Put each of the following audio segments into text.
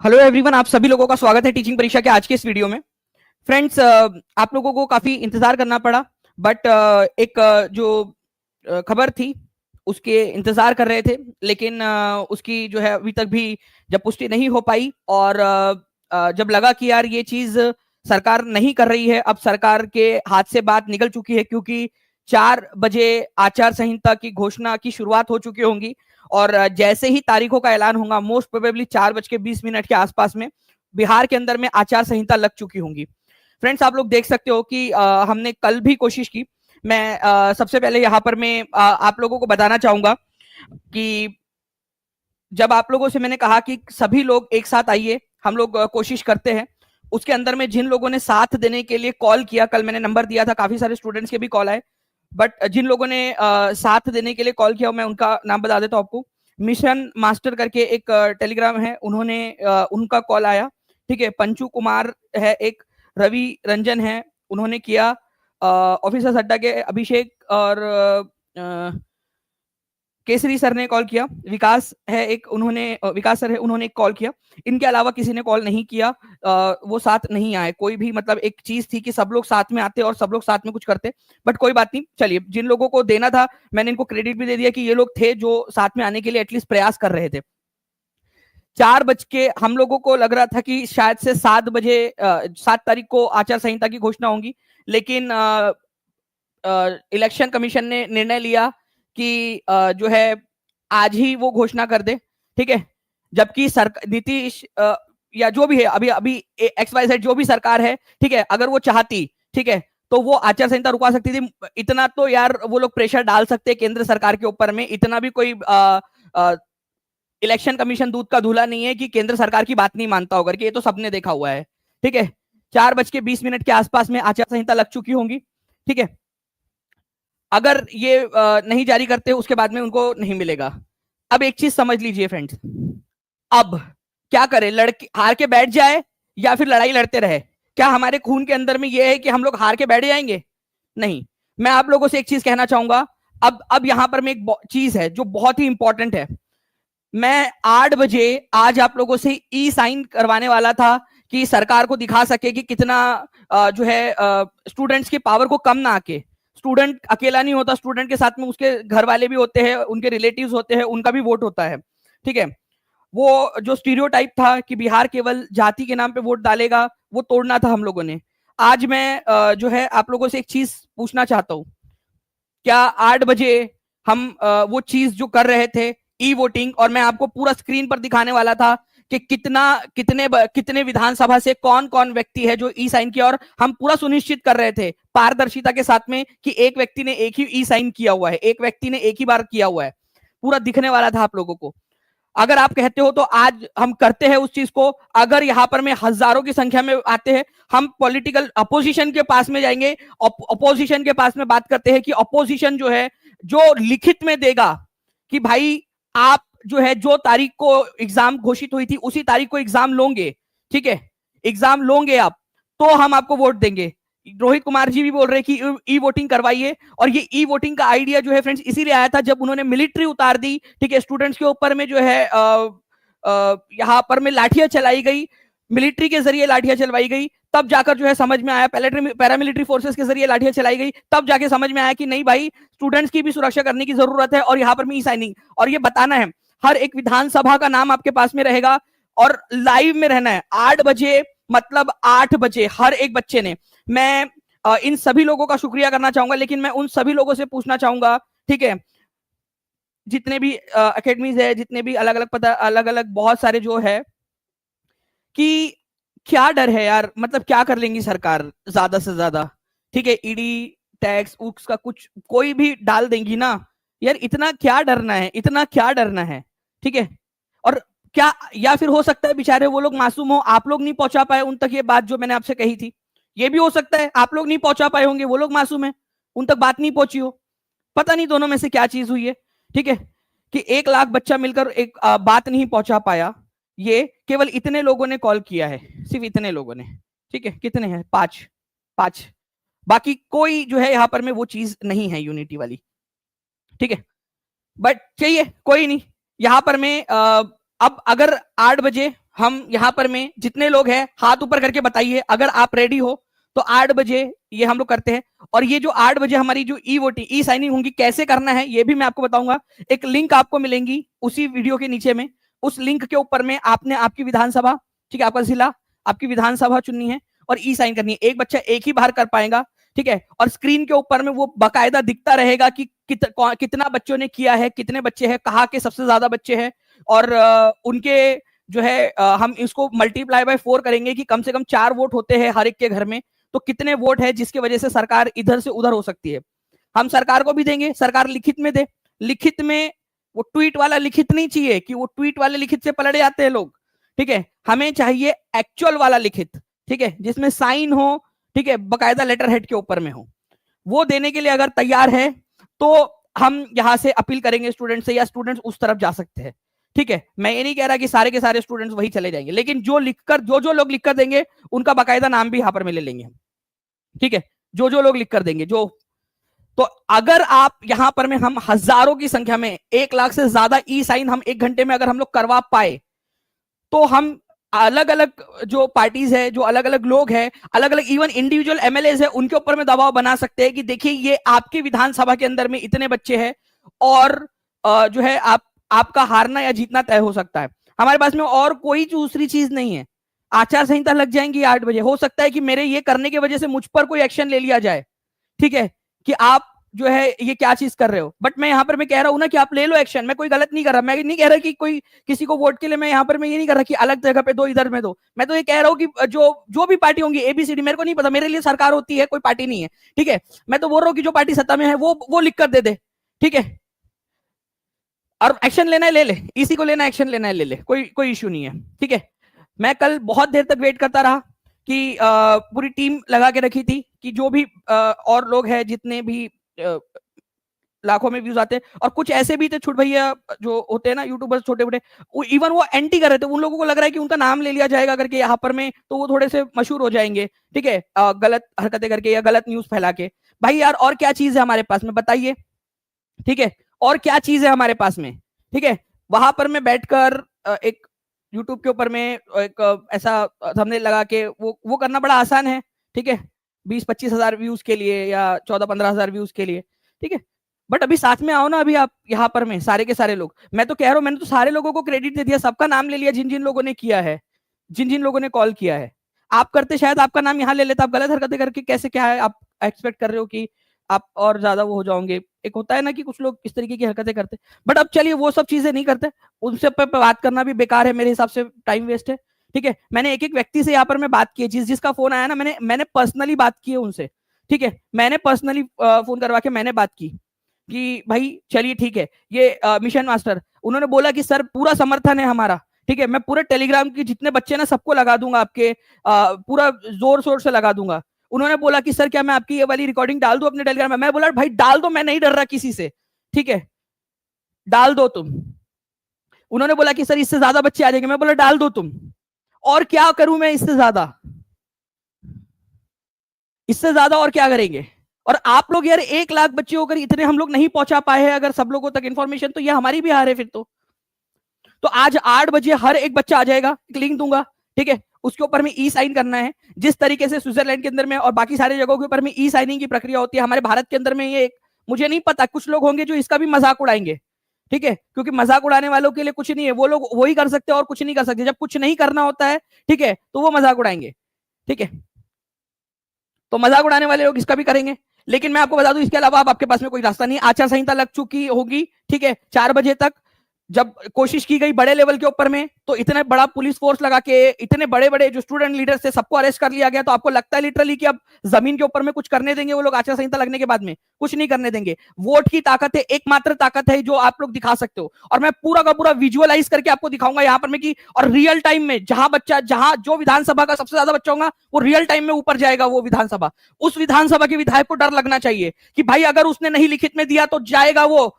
Hello everyone, आप सभी लोगों का स्वागत है टीचिंग परीक्षा के आज के इस वीडियो में। फ्रेंड्स, आप लोगों को काफी इंतजार करना पड़ा, बट एक जो खबर थी उसके इंतजार कर रहे थे, लेकिन उसकी जो है अभी तक भी जब पुष्टि नहीं हो पाई और जब लगा कि यार ये चीज सरकार नहीं कर रही है, अब सरकार के हाथ से बात निकल चुकी है, क्योंकि 4 बजे आचार संहिता की घोषणा की शुरुआत हो चुकी होंगी और जैसे ही तारीखों का ऐलान होगा मोस्ट प्रोबेबली 4:20 के आसपास में बिहार के अंदर में आचार संहिता लग चुकी होंगी। फ्रेंड्स, आप लोग देख सकते हो कि हमने कल भी कोशिश की। मैं सबसे पहले यहाँ पर मैं आप लोगों को बताना चाहूंगा कि जब आप लोगों से मैंने कहा कि सभी लोग एक साथ आइए, हम लोग कोशिश करते हैं, उसके अंदर में जिन लोगों ने साथ देने के लिए कॉल किया, कल मैंने नंबर दिया था, काफी सारे स्टूडेंट्स के भी कॉल आए, बट जिन लोगों ने साथ देने के लिए कॉल किया मैं उनका नाम बता देता हूं आपको। मिशन मास्टर करके एक टेलीग्राम है, उन्होंने उनका कॉल आया। ठीक है, पंचू कुमार है, एक रवि रंजन है, उन्होंने किया। ऑफिसर अड्डा के अभिषेक और केसरी सर ने कॉल किया। विकास है एक, उन्होंने विकास सर है, उन्होंने एक कॉल किया। इनके अलावा किसी ने कॉल नहीं किया, वो साथ नहीं आए। कोई भी मतलब एक चीज थी कि सब लोग साथ में आते और सब लोग साथ में कुछ करते, बट कोई बात नहीं। चलिए, जिन लोगों को देना था मैंने इनको क्रेडिट भी दे दिया कि ये लोग थे जो साथ में आने के लिए एटलीस्ट प्रयास कर रहे थे। 4 बज के हम लोगों को लग रहा था कि शायद से 7 बजे 7 तारीख को आचार संहिता की घोषणा होगी, लेकिन इलेक्शन कमीशन ने निर्णय लिया कि जो है आज ही वो घोषणा कर दे। ठीक है, जबकि नीतीश या जो भी है, अभी अभी XYZ जो भी सरकार है, ठीक है, अगर वो चाहती, ठीक है, तो वो आचार संहिता रुकवा सकती थी। इतना तो यार वो लोग प्रेशर डाल सकते हैं केंद्र सरकार के ऊपर में, इतना भी कोई इलेक्शन कमीशन दूध का धूला नहीं है कि केंद्र सरकार की बात नहीं मानता होगा, कि ये तो सबने देखा हुआ है। ठीक है, 4:20 के आसपास में आचार संहिता लग चुकी होंगी। ठीक है, अगर ये नहीं जारी करते उसके बाद में उनको नहीं मिलेगा। अब एक चीज समझ लीजिए फ्रेंड्स, अब क्या करें? लड़के हार के बैठ जाए या फिर लड़ाई लड़ते रहे? क्या हमारे खून के अंदर में ये है कि हम लोग हार के बैठ जाएंगे? नहीं। मैं आप लोगों से एक चीज कहना चाहूंगा। अब यहां पर में एक चीज है जो बहुत ही इंपॉर्टेंट है। मैं 8 बजे आज आप लोगों से ई साइन करवाने वाला था कि सरकार को दिखा सके कि कितना जो है स्टूडेंट्स की पावर को कम ना आके। स्टूडेंट अकेला नहीं होता, स्टूडेंट के साथ में उसके घर वाले भी होते हैं, उनके रिलेटिव्स होते हैं, उनका भी वोट होता है। ठीक है, वो जो स्टीरियोटाइप था कि बिहार केवल जाति के नाम पे वोट डालेगा, वो तोड़ना था हम लोगों ने। आज मैं जो है आप लोगों से एक चीज पूछना चाहता हूं। क्या 8 बजे हम वो चीज जो कर रहे थे ई वोटिंग, और मैं आपको पूरा स्क्रीन पर दिखाने वाला था कि कितने विधानसभा से कौन कौन व्यक्ति है जो ई साइन किया, और हम पूरा सुनिश्चित कर रहे थे पारदर्शिता के साथ में कि एक व्यक्ति ने एक ही ई साइन किया हुआ है, एक व्यक्ति ने एक ही बार किया हुआ है, पूरा दिखने वाला था आप लोगों को। अगर आप कहते हो तो आज हम करते हैं उस चीज को। अगर यहां पर में हजारों की संख्या में आते हैं, हम पॉलिटिकल अपोजिशन के पास में जाएंगे, अपोजिशन के पास में बात करते हैं कि अपोजिशन जो है जो लिखित में देगा कि भाई आप जो है जो तारीख को एग्जाम घोषित हुई थी उसी तारीख को एग्जाम लोगे, ठीक है, एग्जाम लोगे आप, तो हम आपको वोट देंगे। रोहित कुमार जी भी बोल रहे हैं कि ई वोटिंग करवाइए, और ये ई वोटिंग का आइडिया जो है फ्रेंड्स इसीलिए आया था जब उन्होंने मिलिट्री उतार दी। ठीक है, स्टूडेंट्स के ऊपर में जो है यहाँ पर में लाठियां चलाई गई, मिलिट्री के जरिए लाठियां चलवाई गई, तब जाकर जो है समझ में आया, पैरामिलिट्री फोर्सेस के जरिए लाठियां चलाई गई, तब जाके समझ में आया कि नहीं भाई, स्टूडेंट्स की भी सुरक्षा करने की जरूरत है, और यहाँ पर में ई साइनिंग, और ये बताना है हर एक विधानसभा का नाम आपके पास में रहेगा और लाइव में रहना है 8 बजे, मतलब 8 बजे हर एक बच्चे ने। मैं इन सभी लोगों का शुक्रिया करना चाहूंगा, लेकिन मैं उन सभी लोगों से पूछना चाहूंगा, ठीक है, जितने भी अकेडमीज है, जितने भी अलग अलग पता, अलग अलग बहुत सारे जो है, कि क्या डर है यार, मतलब क्या कर लेंगी सरकार ज्यादा से ज्यादा? ठीक है, ईडी टैक्स उक्स का कुछ कोई भी डाल देंगी ना यार, इतना क्या डरना है, इतना क्या डरना है? ठीक है, और क्या, या फिर हो सकता है बेचारे वो लोग मासूम हो, आप लोग नहीं पहुंचा पाए उन तक ये बात जो मैंने आपसे कही थी, ये भी हो सकता है आप लोग नहीं पहुंचा पाए होंगे, वो लोग मासूम है, उन तक बात नहीं पहुंची हो, पता नहीं दोनों में से क्या चीज हुई है। ठीक है, कि 1 लाख बच्चा मिलकर एक बात नहीं पहुंचा पाया, ये केवल इतने लोगों ने कॉल किया है, सिर्फ इतने लोगों ने। ठीक है, कितने हैं? 5 5, बाकी कोई जो है यहाँ पर में वो चीज नहीं है यूनिटी वाली। ठीक है, बट चाहिए, कोई नहीं, यहाँ पर में अब अगर 8 बजे हम यहाँ पर में जितने लोग हैं हाथ ऊपर करके बताइए अगर आप रेडी हो, तो 8 बजे ये हम लोग करते हैं। और ये जो 8 बजे हमारी जो ई वोटिंग ई साइनिंग होंगी, कैसे करना है ये भी मैं आपको बताऊंगा। एक लिंक आपको मिलेंगी उसी वीडियो के नीचे में, उस लिंक के ऊपर में आपने आपकी विधानसभा, ठीक है, आपका जिला, आपकी विधानसभा चुननी है और ई साइन करनी है। एक बच्चा एक ही बार कर पाएगा, ठीक है। और स्क्रीन के ऊपर में वो बाकायदा दिखता रहेगा कि कितना बच्चों ने किया है, कितने बच्चे हैं, कहाँ के सबसे ज्यादा बच्चे हैं, और उनके जो है हम इसको मल्टीप्लाई बाय 4 करेंगे कि कम से कम 4 वोट होते हैं हर एक के घर में, तो कितने वोट है जिसकी वजह से सरकार इधर से उधर हो सकती है। हम सरकार को भी देंगे, सरकार लिखित में दे। लिखित में वो ट्वीट वाला लिखित नहीं चाहिए कि वो ट्वीट वाले लिखित से पलट जाते हैं लोग, ठीक है। हमें चाहिए एक्चुअल वाला लिखित, ठीक है, जिसमें साइन हो, ठीक है, बकायदा लेटर हेड के ऊपर में हो। वो देने के लिए अगर तैयार है तो हम यहां से अपील करेंगे स्टूडेंट से, या स्टूडेंट्स उस तरफ जा सकते हैं, ठीक है। मैं ये नहीं कह रहा कि सारे के सारे स्टूडेंट्स वही चले जाएंगे, लेकिन जो लिखकर जो लोग लिखकर देंगे उनका बाकायदा नाम भी यहां पर में ले लेंगे, ठीक है। जो लोग लिखकर देंगे जो, तो अगर आप यहां पर में हम हजारों की संख्या में 1 लाख से ज्यादा ई साइन हम 1 घंटे में अगर हम लोग करवा पाए, तो हम अलग अलग जो पार्टीज है, जो अलग अलग लोग हैं, अलग अलग इवन इंडिविजुअल एमएलए है, उनके ऊपर में दबाव बना सकते हैं कि देखिए ये आपके विधानसभा के अंदर में इतने बच्चे हैं और जो है आपका हारना या जीतना तय हो सकता है। हमारे पास में और कोई दूसरी चीज नहीं है। आचार संहिता लग जाएंगी 8 बजे, हो सकता है कि मेरे ये करने की वजह से मुझ पर कोई एक्शन ले लिया जाए, ठीक है, कि आप जो है ये क्या चीज कर रहे हो। बट मैं यहाँ पर मैं कह रहा हूँ ना कि आप ले लो एक्शन, मैं कोई गलत नहीं कर रहा। मैं नहीं कह रहा कि कोई किसी को वोट के लिए, मैं यहाँ पर मैं ये नहीं कर रहा कि अलग जगह पे दो, इधर में दो। मैं तो ये कह रहा हूँ कि जो भी पार्टी होंगी एबीसीडी, मेरे को नहीं पता, मेरे लिए सरकार होती है, कोई पार्टी नहीं है, ठीक है। मैं तो बोल रहा हूँ कि जो पार्टी सत्ता में है वो लिख कर दे दे, ठीक है। और एक्शन लेना है ले ले, इसी को लेना एक्शन लेना है ले ले, कोई इश्यू नहीं है, ठीक है। मैं कल बहुत देर तक वेट करता रहा कि पूरी टीम लगा के रखी थी कि जो भी और लोग हैं, जितने भी लाखों में व्यूज आते हैं, और कुछ ऐसे भी थे छुट भैया जो होते हैं ना यूट्यूबर्स छोटे बड़े, इवन वो एंटी कर रहे थे। उन लोगों को लग रहा है कि उनका नाम ले लिया जाएगा करके यहाँ पर में, तो वो थोड़े से मशहूर हो जाएंगे, ठीक है, गलत हरकतें करके या गलत न्यूज फैला के। भाई यार और क्या चीज है हमारे पास में बताइए, ठीक है, और क्या चीज है हमारे पास में, ठीक है। वहां पर मैं बैठकर एक यूट्यूब के ऊपर में एक ऐसा थंबनेल लगा के वो करना बड़ा आसान है, ठीक है, 20-25 हजार व्यूज के लिए या 14-15 हजार व्यूज के लिए, ठीक है। बट अभी साथ में आओ ना, अभी आप यहाँ पर में सारे के सारे लोग, मैं तो कह रहा हूँ, मैंने तो सारे लोगों को क्रेडिट दे दिया, सबका नाम ले लिया, जिन जिन लोगों ने किया है, जिन जिन लोगों ने कॉल किया है। आप करते शायद आपका नाम यहाँ ले लेता, आप गलत हरकतें करके कैसे, क्या है आप एक्सपेक्ट कर रहे हो कि आप और ज्यादा वो हो जाओगे। एक होता है ना कि कुछ लोग इस तरीके की हरकतें करते, बट अब चलिए वो सब चीजें नहीं करते, उनसे पर बात करना भी बेकार है मेरे हिसाब से, टाइम वेस्ट है, ठीक है। मैंने एक एक व्यक्ति से यहाँ पर मैं बात की, जिसका फोन आया ना, मैंने पर्सनली बात की है उनसे, ठीक है। मैंने पर्सनली फोन करवा के मैंने बात की कि भाई चलिए ठीक है, ये मिशन मास्टर, उन्होंने बोला कि सर पूरा समर्थन है हमारा, ठीक है, मैं पूरे टेलीग्राम के जितने बच्चे ना सबको लगा दूंगा, आपके पूरा जोर शोर से लगा दूंगा। उन्होंने बोला कि सर क्या मैं आपकी ये वाली रिकॉर्डिंग डाल दूं अपने टेलीग्राम में। मैं बोला भाई डाल दो, मैं नहीं डर रहा किसी से, ठीक है, डाल दो तुम। उन्होंने बोला कि सर इससे ज्यादा बच्चे आ जाएंगे। मैं बोला डाल दो तुम, और क्या करूं मैं इससे ज्यादा, इससे ज्यादा और क्या करेंगे। और आप लोग यार 1 लाख बच्चे होकर इतने हम लोग नहीं पहुंचा पाए हैं अगर सब लोगों तक इंफॉर्मेशन, तो ये हमारी भी हार है फिर तो आज 8 बजे हर एक बच्चा आ जाएगा, लिंक दूंगा, ठीक है, उसके ऊपर में ई साइन करना है। जिस तरीके से स्विट्जरलैंड के अंदर में और बाकी सारी जगहों के ऊपर में ई साइनिंग की प्रक्रिया होती है, हमारे भारत के अंदर में ये मुझे नहीं पता, कुछ लोग होंगे जो इसका भी मजाक उड़ाएंगे, ठीक है, क्योंकि मजाक उड़ाने वालों के लिए कुछ नहीं है, वो लोग वही कर सकते हैं और कुछ नहीं कर सकते। जब कुछ नहीं करना होता है, ठीक है, तो वो मजाक उड़ाएंगे, ठीक है, तो मजाक उड़ाने वाले लोग इसका भी करेंगे। लेकिन मैं आपको बता दूं, इसके अलावा आपके पास में कोई रास्ता नहीं। आचार संहिता लग चुकी होगी, ठीक है, 4 बजे तक जब कोशिश की गई बड़े लेवल के ऊपर में, तो इतने बड़ा पुलिस फोर्स लगा के इतने बड़े बड़े जो स्टूडेंट लीडर्स थे सबको अरेस्ट कर लिया गया। तो आपको लगता है लिटरली कि अब जमीन के ऊपर में कुछ करने देंगे वो लोग आचार संहिता लगने के बाद में? कुछ नहीं करने देंगे। वोट की ताकत है, एकमात्र ताकत है जो आप लोग दिखा सकते हो। और मैं पूरा का पूरा विजुअलाइज करके आपको दिखाऊंगा यहाँ पर में कि, और रियल टाइम में जहां जो विधानसभा का सबसे ज्यादा बच्चा होगा वो रियल टाइम में ऊपर जाएगा वो विधानसभा। उस विधानसभा के विधायक को डर लगना चाहिए कि भाई अगर उसने नहीं लिखित में दिया तो जाएगा वो,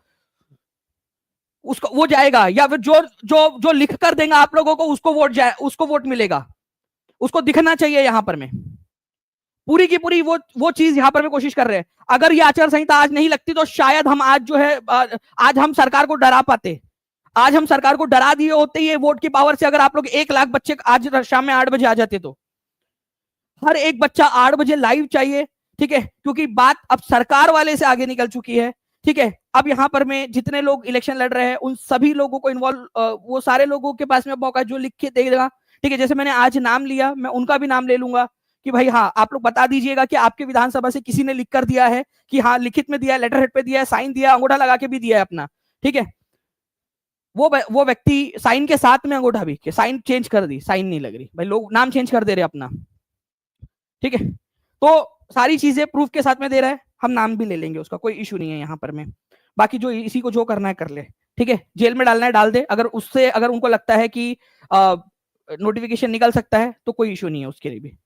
उसको वो जाएगा, या फिर जो जो जो लिख कर देगा आप लोगों को उसको वोट मिलेगा। उसको दिखना चाहिए यहां पर में पूरी की पूरी वो चीज यहां पर में कोशिश कर रहे हैं। अगर ये आचार संहिता आज नहीं लगती तो शायद हम आज जो है आज हम सरकार को डरा पाते। आज हम सरकार को डरा दिए होते ये वोट की पावर से, अगर आप लोग 1 लाख बच्चे आज शाम में 8 बजे आ जाते तो हर एक बच्चा 8 बजे लाइव चाहिए, ठीक है, क्योंकि बात अब सरकार वाले से आगे निकल चुकी है, ठीक है। अब यहाँ पर मैं जितने लोग इलेक्शन लड़ रहे हैं उन सभी लोगों को इन्वॉल्व, वो सारे लोगों के पास में मौका जो लिख के देगा, ठीक है। जैसे मैंने आज नाम लिया, मैं उनका भी नाम ले लूंगा कि भाई हाँ आप लोग बता दीजिएगा कि आपके विधानसभा से किसी ने लिख कर दिया है कि हाँ लिखित में दिया है, लेटर हेड पे दिया है, साइन दिया, अंगूठा लगा के भी दिया है अपना, ठीक है। वो व्यक्ति साइन के साथ में अंगूठा भी के साइन चेंज कर दी, साइन नहीं लग रही भाई, लोग नाम चेंज कर दे रहे अपना, ठीक है। तो सारी चीजें प्रूफ के साथ में दे रहा है, हम नाम भी ले लेंगे, उसका कोई इशू नहीं है यहाँ पर में। बाकी जो इसी को जो करना है कर ले, ठीक है। जेल में डालना है डाल दे, अगर उससे अगर उनको लगता है कि नोटिफिकेशन निकल सकता है तो कोई इशू नहीं है उसके लिए भी।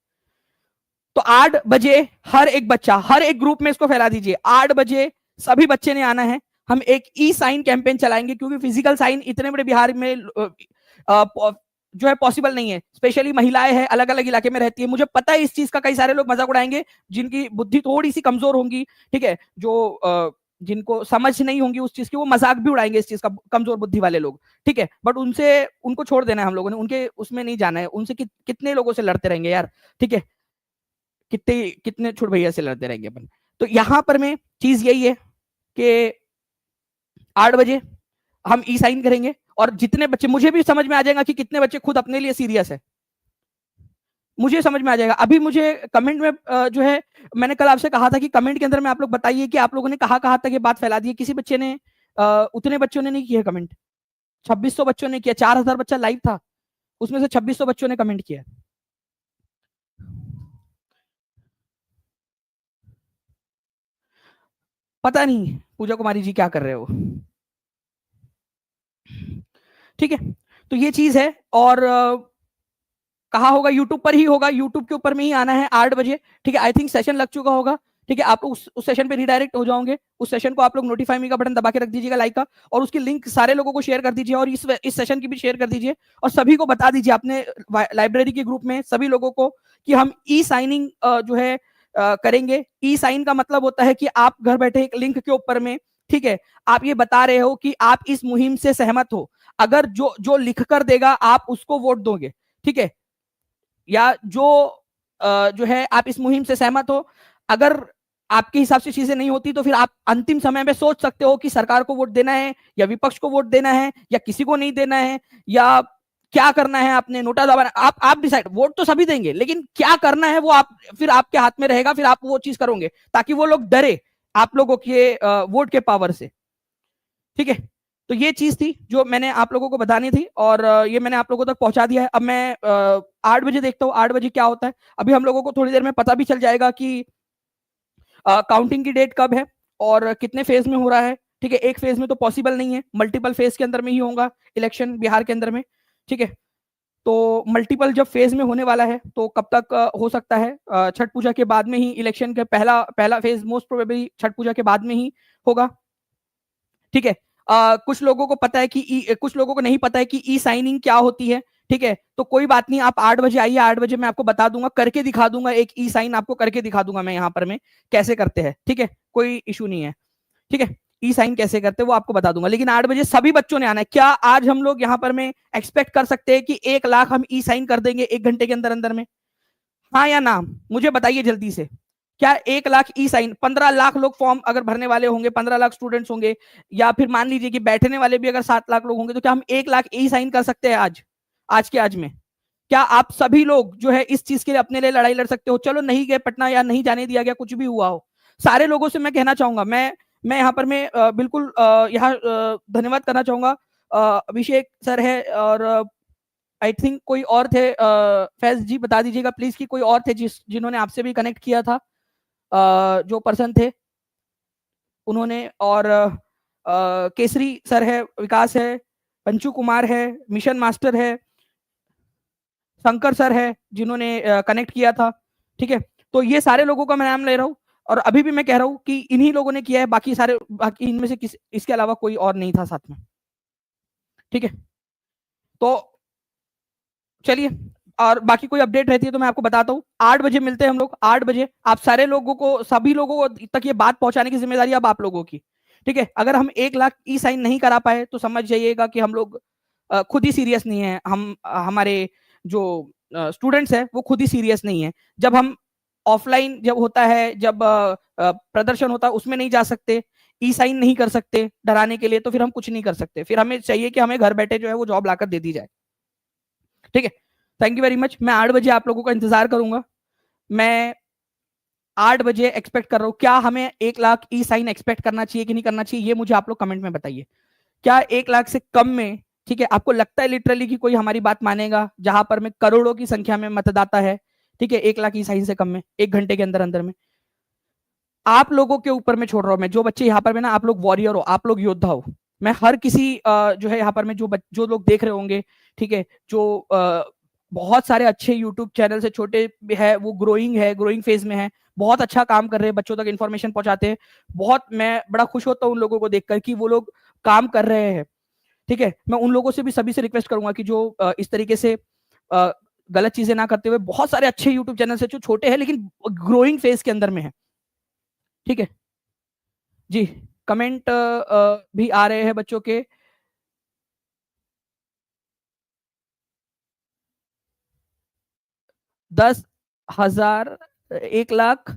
तो 8 बजे हर एक बच्चा, हर एक ग्रुप में इसको फैला दीजिए, 8 बजे सभी बच्चे ने आना है। हम एक ई साइन कैंपेन चलाएंगे, क्योंकि फिजिकल साइन इतने बड़े बिहार में जो है पॉसिबल नहीं है, स्पेशली महिलाएं हैं, अलग अलग इलाके में रहती है। मुझे पता है इस चीज का कई सारे लोग मजाक उड़ाएंगे जिनकी बुद्धि थोड़ी सी कमजोर होंगी, ठीक है, जो जिनको समझ नहीं होंगी उस चीज की, वो मजाक भी उड़ाएंगे इस चीज का, कमजोर बुद्धि वाले लोग, ठीक है। बट उनसे उनको छोड़ देना है हम लोगों ने, उनके उसमें नहीं जाना है, उनसे कितने लोगों से लड़ते रहेंगे यार, ठीक है, कितने कितने छोट भैया से लड़ते रहेंगे अपन। तो यहां पर में चीज यही है कि 8 बजे हम ई साइन करेंगे, और जितने बच्चे, मुझे भी समझ में आ जाएगा कि कितने बच्चे खुद अपने लिए सीरियस है, मुझे समझ में आ जाएगा। अभी मुझे कमेंट में जो है, मैंने कल आपसे कहा था कि कमेंट के अंदर में आप लोग बताइए कि आप लोगों ने कहाँ तक ये बात फैला दी है। किसी बच्चे ने उतने बच्चों ने नहीं किया कमेंट, 2600 बच्चों ने किया, 4000 बच्चा लाइव था, उसमें से 2600 बच्चों ने कमेंट किया। पता नहीं पूजा कुमारी जी क्या कर रहे हो, ठीक है। तो ये चीज है, और कहा होगा यूट्यूब पर ही होगा, यूट्यूब के ऊपर में ही आना है 8 बजे, ठीक है। आई थिंक सेशन लग चुका होगा, ठीक है। आप लोग उस सेशन पे रिडायरेक्ट हो जाओगे, उस सेशन को आप लोग नोटिफाई मी का बटन दबा के रख दीजिएगा लाइक का, और उसकी लिंक सारे लोगों को शेयर कर दीजिए, और इस सेशन की भी शेयर कर दीजिए, और सभी को बता दीजिए अपने लाइब्रेरी के ग्रुप में सभी लोगों को कि हम ई साइनिंग जो है करेंगे। ई साइन का मतलब होता है कि आप घर बैठे एक लिंक के ऊपर में, ठीक है, आप ये बता रहे हो कि आप इस मुहिम से सहमत हो, अगर जो जो लिख कर देगा आप उसको वोट दोगे, ठीक है, या जो है आप इस मुहिम से सहमत हो। अगर आपके हिसाब से चीजें नहीं होती तो फिर आप अंतिम समय में सोच सकते हो कि सरकार को वोट देना है या विपक्ष को वोट देना है या किसी को नहीं देना है, या क्या करना है, आपने नोटा दबाना, आप डिसाइड। वोट तो सभी देंगे, लेकिन क्या करना है वो आप फिर आपके हाथ में रहेगा, फिर आप वो चीज करोगे ताकि वो लोग डरे आप लोगों के वोट के पावर से, ठीक है। तो ये चीज थी जो मैंने आप लोगों को बतानी थी, और ये मैंने आप लोगों तक पहुंचा दिया है। अब मैं 8 बजे देखता हूँ 8 बजे क्या होता है। अभी हम लोगों को थोड़ी देर में पता भी चल जाएगा कि काउंटिंग की डेट कब है और कितने फेज में हो रहा है, ठीक है। एक फेज में तो पॉसिबल नहीं है, मल्टीपल फेज के अंदर में ही होगा इलेक्शन बिहार के अंदर में, ठीक है। तो मल्टीपल जब फेज में होने वाला है तो कब तक हो सकता है, छठ पूजा के बाद में ही इलेक्शन के पहला फेज मोस्ट प्रोबेबली छठ पूजा के बाद में ही होगा, ठीक है। कुछ लोगों को पता है कि कुछ लोगों को नहीं पता है कि ई साइनिंग क्या होती है, ठीक है। तो कोई बात नहीं, आप 8 बजे आइए, 8 बजे मैं आपको बता दूंगा, करके दिखा दूंगा, एक ई साइन आपको करके दिखा दूंगा मैं यहाँ पर में कैसे करते हैं, ठीक है, कोई इशू नहीं है, ठीक है। ई साइन कैसे करते हैं वो आपको बता दूंगा, लेकिन 8 बजे सभी बच्चों ने आना है। क्या आज हम लोग यहाँ पर में एक्सपेक्ट कर सकते हैं कि 1 लाख हम ई साइन कर देंगे 1 घंटे के अंदर अंदर में, हाँ या ना, मुझे बताइए जल्दी से। क्या 1 लाख ई साइन, 15 लाख लोग फॉर्म अगर भरने वाले होंगे, 15 लाख स्टूडेंट्स होंगे, या फिर मान लीजिए कि बैठने वाले भी अगर 7 लाख लोग होंगे, तो क्या हम 1 लाख ई साइन कर सकते हैं आज के आज में? क्या आप सभी लोग जो है इस चीज के लिए अपने लिए लड़ाई लड़ सकते हो? चलो नहीं गए पटना या नहीं जाने दिया गया, कुछ भी हुआ हो, सारे लोगों से मैं कहना चाहूंगा, मैं यहाँ पर मैं बिल्कुल यहाँ धन्यवाद करना चाहूंगा। अभिषेक सर है, और आई थिंक कोई और थे, फैज जी बता दीजिएगा प्लीज कि कोई और थे जिन्होंने आपसे भी कनेक्ट किया था, जो पर्सन थे उन्होंने, और केसरी सर है, विकास है, पंचू कुमार है, मिशन मास्टर है, शंकर सर है जिन्होंने कनेक्ट किया था, ठीक है। तो ये सारे लोगों का मैं नाम ले रहा हूँ, और अभी भी मैं कह रहा हूँ कि इन्हीं लोगों ने किया है, बाकी इनमें से इसके अलावा कोई और नहीं था साथ में, ठीक है। तो चलिए, और बाकी कोई अपडेट रहती है तो मैं आपको बताता हूँ। 8 बजे मिलते हैं हम लोग, 8 बजे। आप सारे लोगों को, सभी लोगों को तक ये बात पहुंचाने की जिम्मेदारी अब आप लोगों की, ठीक है, अगर हम 1 लाख ई साइन नहीं करा पाए तो समझ जाइएगा कि हम लोग खुद ही सीरियस नहीं है, हम हमारे जो स्टूडेंट्स है वो खुद ही सीरियस नहीं है। जब हम ऑफलाइन जब होता है, जब प्रदर्शन होता है उसमें नहीं जा सकते, ई साइन नहीं कर सकते डराने के लिए, तो फिर हम कुछ नहीं कर सकते, फिर हमें चाहिए कि हमें घर बैठे जो है वो जॉब लाकर दे दी जाए। ठीक है, थैंक यू वेरी मच। मैं 8 बजे आप लोगों का इंतजार करूंगा। मैं 8 बजे एक्सपेक्ट कर रहा हूँ। क्या हमें 1 लाख ई साइन एक्सपेक्ट करना चाहिए कि नहीं करना चाहिए, ये मुझे आप लोग कमेंट में बताइए। क्या 1 लाख से कम में, ठीक है, आपको लगता है लिटरली कि कोई हमारी बात मानेगा, जहां पर में करोड़ों की संख्या में मतदाता है, ठीक है, 1 लाख ई साइन से कम में 1 घंटे के अंदर अंदर में? आप लोगों के ऊपर में छोड़ रहा हूं मैं, जो बच्चे यहाँ पर में ना, आप लोग वॉरियर हो, आप लोग योद्धा हो। मैं हर किसी जो है यहाँ पर में जो लोग देख रहे होंगे, ठीक है, जो बहुत सारे अच्छे यूट्यूब चैनल से छोटे है, वो ग्रोइंग फेज में है, बहुत अच्छा काम कर रहे हैं, बच्चों तक इन्फॉर्मेशन पहुंचाते हैं। बहुत मैं बड़ा खुश होता हूँ उन लोगों को देखकर कि वो लोग काम कर रहे हैं। ठीक है, मैं उन लोगों से भी सभी से रिक्वेस्ट करूंगा कि जो इस तरीके से गलत चीजें ना करते हुए, बहुत सारे अच्छे यूट्यूब चैनल है जो छोटे हैं लेकिन ग्रोइंग फेज के अंदर में है। ठीक है जी, कमेंट भी आ रहे हैं बच्चों के। 10,000, 1 लाख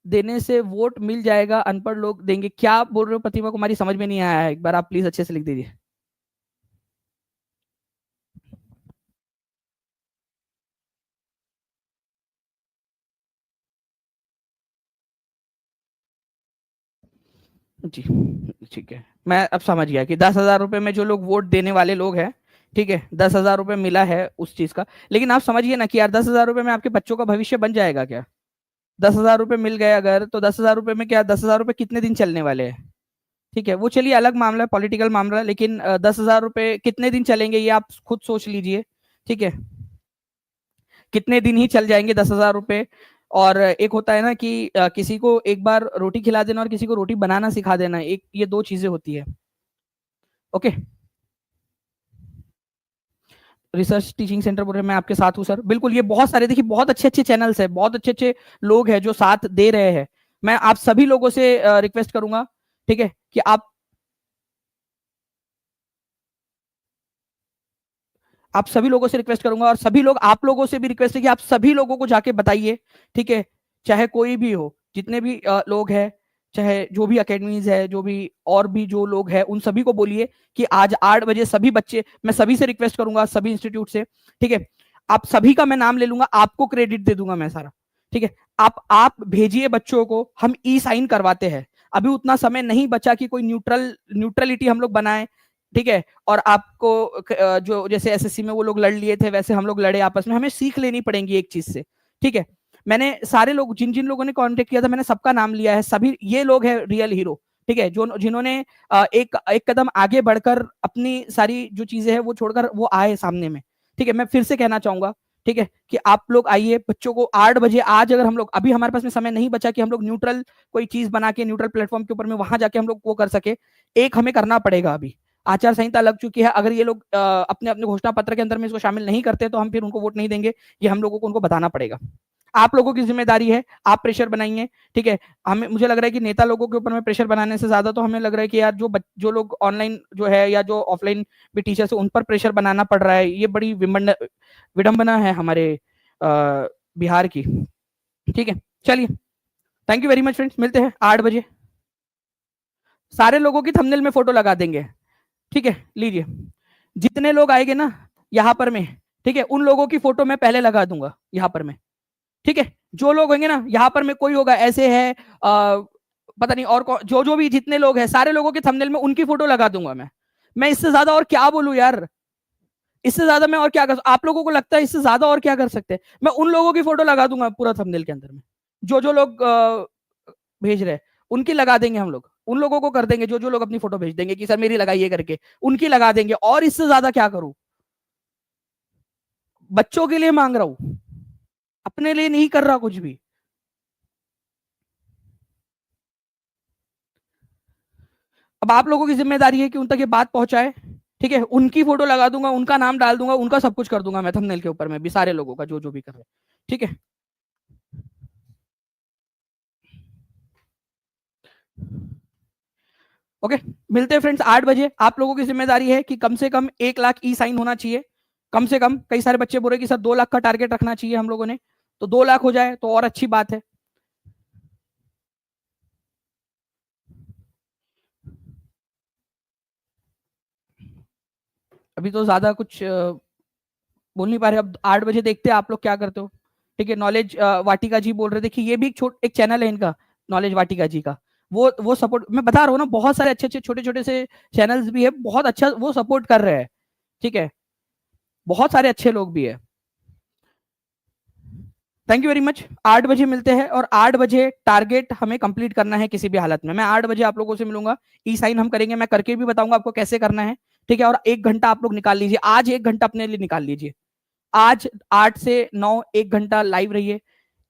देने से वोट मिल जाएगा, अनपढ़ लोग देंगे? क्या आप बोल रहे हो प्रतिमा कुमारी, समझ में नहीं आया है, एक बार आप प्लीज अच्छे से लिख दीजिए। जी ठीक है, मैं अब समझ गया कि 10,000 रुपए में जो लोग वोट देने वाले लोग हैं, ठीक है, 10,000 रुपए मिला है उस चीज का। लेकिन आप समझिए ना कि यार 10,000 रुपए में आपके बच्चों का भविष्य बन जाएगा क्या? 10,000 रुपए मिल गए अगर, तो 10,000 रुपए में क्या, 10,000 रुपए कितने दिन चलने वाले हैं? ठीक है, वो चलिए अलग मामला है, पॉलिटिकल मामला, लेकिन 10,000 रुपए कितने दिन चलेंगे ये आप खुद सोच लीजिए। ठीक है, कितने दिन ही चल जाएंगे 10,000 रुपए? और एक होता है ना कि किसी को एक बार रोटी खिला देना और किसी को रोटी बनाना सिखा देना, एक ये दो चीजें होती है। ओके, रिसर्च टीचिंग सेंटर बोल रहे हैं, मैं आपके साथ हूँ सर, बिल्कुल। ये बहुत सारे, देखिए बहुत अच्छे अच्छे चैनल्स है, बहुत अच्छे अच्छे लोग हैं जो साथ दे रहे हैं। मैं आप सभी लोगों से रिक्वेस्ट करूंगा, ठीक है, कि आप सभी लोगों से रिक्वेस्ट करूंगा, और सभी लोग, आप लोगों से भी रिक्वेस्ट है कि आप सभी लोगों को जाके बताइए। ठीक है, चाहे कोई भी हो, जितने भी लोग हैं, चाहे जो भी अकेडमीज है, जो भी और भी जो लोग हैं, उन सभी को बोलिए कि आज 8 बजे सभी बच्चे, मैं सभी से रिक्वेस्ट करूंगा, सभी इंस्टीट्यूट से, ठीक है, आप सभी का मैं नाम ले लूंगा, आपको क्रेडिट दे दूंगा मैं सारा। ठीक है, आप भेजिए बच्चों को, हम ई साइन करवाते हैं। अभी उतना समय नहीं बचा कि कोई न्यूट्रलिटी हम लोग बनाए। ठीक है, और आपको जो जैसे एसएससी में वो लोग लड़ लिए थे, वैसे हम लोग लड़े आपस में, हमें सीख लेनी पड़ेगी एक चीज से। ठीक है, मैंने सारे लोग, जिन जिन लोगों ने कांटेक्ट किया था, मैंने सबका नाम लिया है, सभी ये लोग हैं रियल हीरो। ठीक है, जो जिन्होंने एक एक कदम आगे बढ़कर अपनी सारी जो चीजें हैं वो छोड़कर वो आए सामने में। ठीक है, मैं फिर से कहना चाहूंगा, ठीक है, कि आप लोग आइए, बच्चों को 8 बजे, आज अगर हम लोग, अभी हमारे पास में समय नहीं बचा कि हम लोग न्यूट्रल कोई चीज बना के न्यूट्रल प्लेटफॉर्म के ऊपर में वहां जाके हम लोग वो कर सके। एक हमें करना पड़ेगा, अभी आचार संहिता लग चुकी है, अगर ये लोग अपने अपने घोषणा पत्र के अंदर में इसको शामिल नहीं करते तो हम फिर उनको वोट नहीं देंगे, ये हम लोगों को उनको बताना पड़ेगा। आप लोगों की जिम्मेदारी है, आप प्रेशर बनाइए। ठीक है, हमें, मुझे लग रहा है कि नेता लोगों के ऊपर में प्रेशर बनाने से ज्यादा तो हमें लग रहा है कि यार जो लोग ऑनलाइन जो है या जो ऑफलाइन भी टीचर्स है, उन पर प्रेशर बनाना पड़ रहा है, ये बड़ी विडंबना है हमारे बिहार की। ठीक है, चलिए, thank you very much friends, मिलते हैं 8 बजे। सारे लोगों की थंबनेल में फोटो लगा देंगे। ठीक है, लीजिए, जितने लोग आएंगे ना यहाँ पर में, ठीक है, उन लोगों की फोटो मैं पहले लगा दूंगा यहाँ पर में। ठीक है, जो लोग होंगे ना यहाँ पर में, कोई होगा ऐसे है पता नहीं और जो जो भी जितने लोग हैं, सारे लोगों के थंबनेल में उनकी फोटो लगा दूंगा मैं इससे ज्यादा और क्या बोलूं यार? इससे ज्यादा मैं और क्या कर, आप लोगों को लगता है इससे ज्यादा और क्या कर सकते हैं? मैं उन लोगों की फोटो लगा दूंगा पूरा थंबनेल के अंदर में, जो जो लोग भेज रहे हैं, उनकी लगा देंगे हम लोग, उन लोगों को कर देंगे, जो जो लोग अपनी फोटो भेज देंगे कि सर मेरी लगाइए करके, उनकी लगा देंगे। और इससे ज्यादा क्या करूं? बच्चों के लिए मांग रहा हूं, अपने लिए नहीं कर रहा कुछ भी। अब आप लोगों की जिम्मेदारी है कि उन तक ये बात पहुंचाए। ठीक है, उनकी फोटो लगा दूंगा, उनका नाम डाल दूंगा, उनका सब कुछ कर दूंगा मैं थंबनेल के ऊपर में भी, सारे लोगों का जो जो भी कर रहे हैं। ठीक है, ओके, मिलते हैं फ्रेंड्स 8 बजे। आप लोगों की जिम्मेदारी है कि कम से कम 1 लाख ई साइन होना चाहिए, कम से कम। कई सारे बच्चे बोल रहे कि सर 2 लाख का टारगेट रखना चाहिए हम लोगों ने, तो 2 लाख हो जाए तो और अच्छी बात है। अभी तो ज्यादा कुछ बोल नहीं पा रहे, अब 8 बजे देखते हैं आप लोग क्या करते हो। ठीक है, नॉलेज वाटिका जी बोल रहे थे कि ये भी एक चैनल है इनका, नॉलेज वाटिका जी का। वो सपोर्ट, मैं बता रहा हूँ ना, बहुत सारे अच्छे अच्छे छोटे छोटे से चैनल्स भी है, बहुत अच्छा वो सपोर्ट कर रहे हैं। ठीक है, बहुत सारे अच्छे लोग भी है। Thank you very much. 8 बजे मिलते हैं, और 8 बजे टारगेट हमें कंप्लीट करना है किसी भी हालत में। मैं 8 बजे आप लोगों से मिलूंगा, ई साइन हम करेंगे, मैं करके भी बताऊंगा आपको कैसे करना है। ठीक है, और 1 घंटा आप लोग निकाल लीजिए, आज 1 घंटा अपने लिए निकाल लीजिए। आज 8 से 9 1 घंटा लाइव रहिए,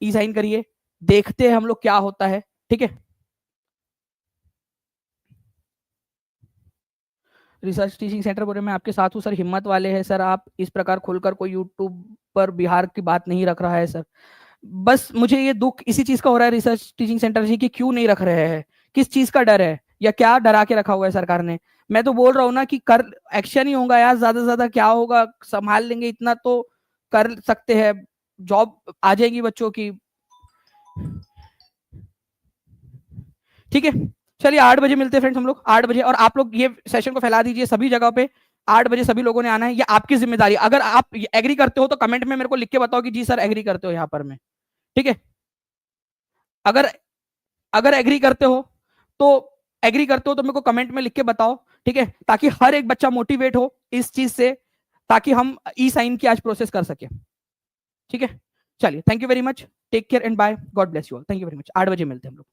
ई साइन करिए, देखते हैं हम लोग क्या होता है। ठीक है, रिसर्च टीचिंग सेंटर बोले मैं आपके साथ हूँ सर, हिम्मत वाले हैं सर आप, इस प्रकार खुलकर कोई यूट्यूब पर बिहार की बात नहीं रख रहा है सर। बस मुझे ये दुख इसी चीज का हो रहा है रिसर्च टीचिंग सेंटर जी की, क्यों नहीं रख रहे हैं, किस चीज का डर है, या क्या डरा के रखा हुआ है सरकार ने। मैं तो बोल रहा हूँ ना कि कर एक्शन ही होगा यार, ज्यादा से ज्यादा क्या होगा, संभाल लेंगे, इतना तो कर सकते हैं, जॉब आ जाएगी बच्चों की। ठीक है, चलिए 8 बजे मिलते हैं फ्रेंड्स हम लोग, 8 बजे। और आप लोग ये सेशन को फैला दीजिए सभी जगह पे, 8 बजे सभी लोगों ने आना है, ये आपकी जिम्मेदारी। अगर आप एग्री करते हो तो कमेंट में मेरे को लिख के बताओ कि जी सर एग्री करते हो यहाँ पर मैं। ठीक है, अगर अगर एग्री करते हो तो मेरे को कमेंट में लिख के बताओ। ठीक है, ताकि हर एक बच्चा मोटिवेट हो इस चीज से, ताकि हम ई साइन की आज प्रोसेस कर सके। ठीक है, चलिए, thank you very much, take care and bye, God bless you all, thank you very much. 8 बजे मिलते हैं हम लोग।